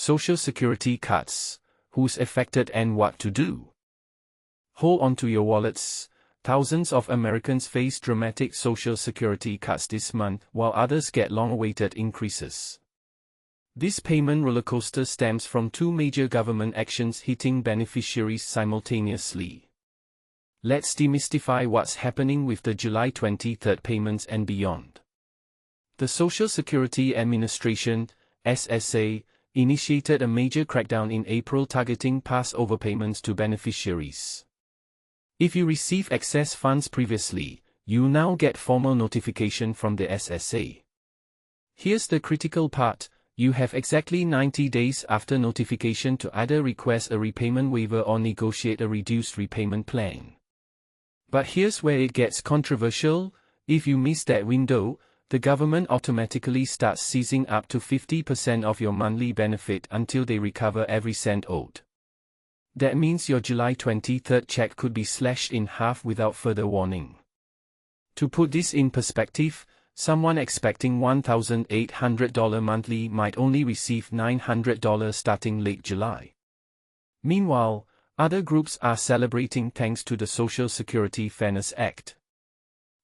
Social Security cuts, who's affected and what to do. Hold on to your wallets. Thousands of Americans face dramatic Social Security cuts this month, while others get long-awaited increases. This payment rollercoaster stems from two major government actions hitting beneficiaries simultaneously. Let's demystify what's happening with the July 23 payments and beyond. The Social Security Administration, SSA, initiated a major crackdown in April targeting past overpayments to beneficiaries. If you received excess funds previously, you now get formal notification from the SSA. Here's the critical part: you have exactly 90 days after notification to either request a repayment waiver or negotiate a reduced repayment plan. But here's where it gets controversial: if you miss that window, the government automatically starts seizing up to 50% of your monthly benefit until they recover every cent owed. That means your July 23 check could be slashed in half without further warning. To put this in perspective, someone expecting $1,800 monthly might only receive $900 starting late July. Meanwhile, other groups are celebrating thanks to the Social Security Fairness Act.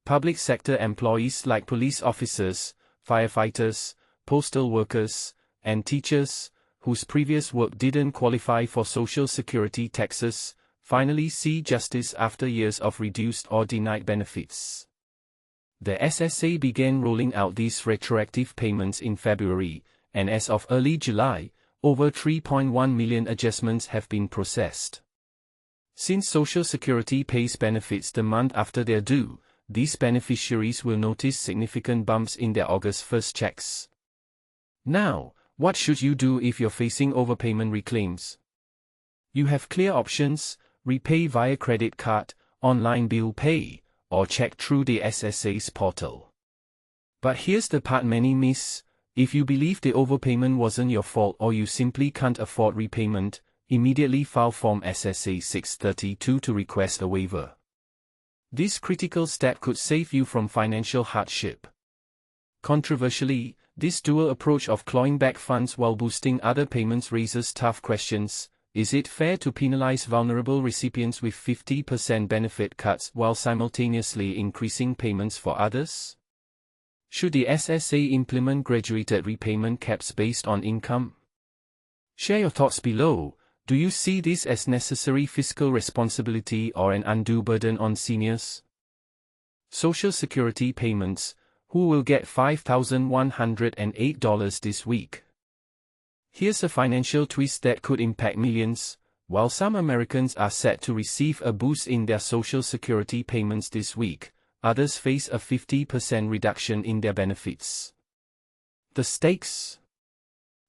Public sector employees like police officers, firefighters, postal workers, and teachers, whose previous work didn't qualify for Social Security taxes, finally see justice after years of reduced or denied benefits. The SSA began rolling out these retroactive payments in February, and as of early July, over 3.1 million adjustments have been processed. Since Social Security pays benefits the month after they're due, these beneficiaries will notice significant bumps in their August 1 checks. Now, what should you do if you're facing overpayment reclaims? You have clear options: repay via credit card, online bill pay, or check through the SSA's portal. But here's the part many miss: if you believe the overpayment wasn't your fault or you simply can't afford repayment, immediately file Form SSA 632 to request a waiver. This critical step could save you from financial hardship. Controversially, this dual approach of clawing back funds while boosting other payments raises tough questions. Is it fair to penalize vulnerable recipients with 50% benefit cuts while simultaneously increasing payments for others? Should the SSA implement graduated repayment caps based on income? Share your thoughts below. Do you see this as necessary fiscal responsibility or an undue burden on seniors? Social Security payments: who will get $5,108 this week? Here's a financial twist that could impact millions. While some Americans are set to receive a boost in their Social Security payments this week, others face a 50% reduction in their benefits. The stakes?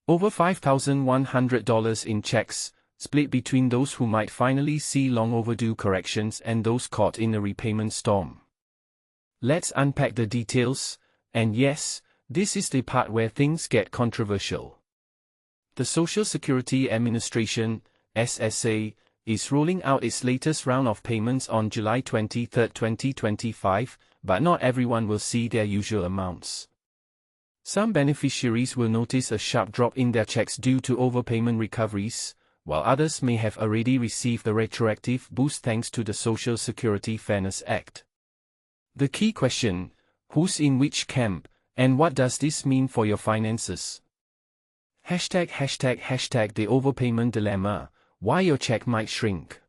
Over $5,100 in checks, split between those who might finally see long overdue corrections and those caught in a repayment storm. Let's unpack the details, and yes, this is the part where things get controversial. The Social Security Administration, SSA, is rolling out its latest round of payments on July 23, 2025, but not everyone will see their usual amounts. Some beneficiaries will notice a sharp drop in their checks due to overpayment recoveries, while others may have already received a retroactive boost thanks to the Social Security Fairness Act. The key question: who's in which camp, and what does this mean for your finances? ## The overpayment dilemma: why your check might shrink.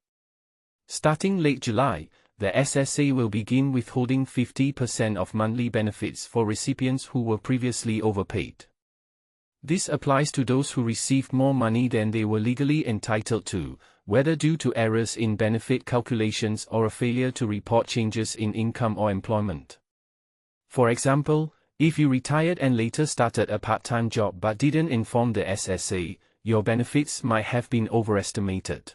Starting late July, the SSA will begin withholding 50% of monthly benefits for recipients who were previously overpaid. This applies to those who received more money than they were legally entitled to, whether due to errors in benefit calculations or a failure to report changes in income or employment. For example, if you retired and later started a part-time job but didn't inform the SSA, your benefits might have been overestimated.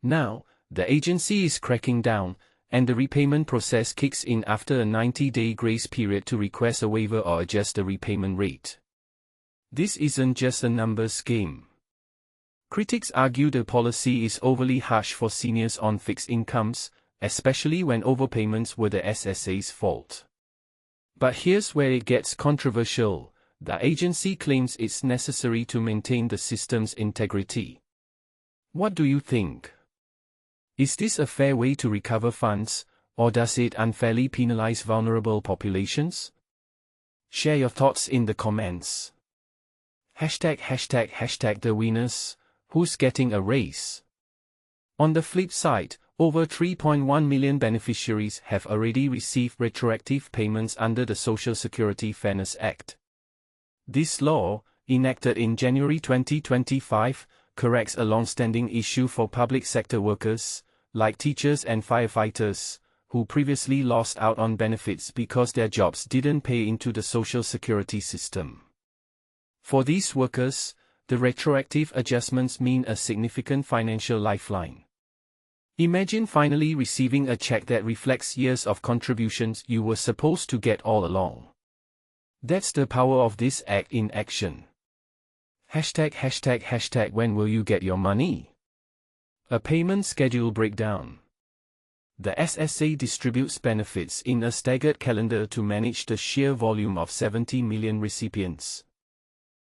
Now, the agency is cracking down, and the repayment process kicks in after a 90-day grace period to request a waiver or adjust the repayment rate. This isn't just a numbers game. Critics argue the policy is overly harsh for seniors on fixed incomes, especially when overpayments were the SSA's fault. But here's where it gets controversial: The agency claims it's necessary to maintain the system's integrity. What do you think? Is this a fair way to recover funds, or does it unfairly penalize vulnerable populations? Share your thoughts in the comments. #### The winners, who's getting a raise? On the flip side, over 3.1 million beneficiaries have already received retroactive payments under the Social Security Fairness Act. This law, enacted in January 2025, corrects a long-standing issue for public sector workers, like teachers and firefighters, who previously lost out on benefits because their jobs didn't pay into the Social Security system. For these workers, the retroactive adjustments mean a significant financial lifeline. Imagine finally receiving a check that reflects years of contributions you were supposed to get all along. That's the power of this act in action. #### When will you get your money? A payment schedule breakdown. The SSA distributes benefits in a staggered calendar to manage the sheer volume of 70 million recipients.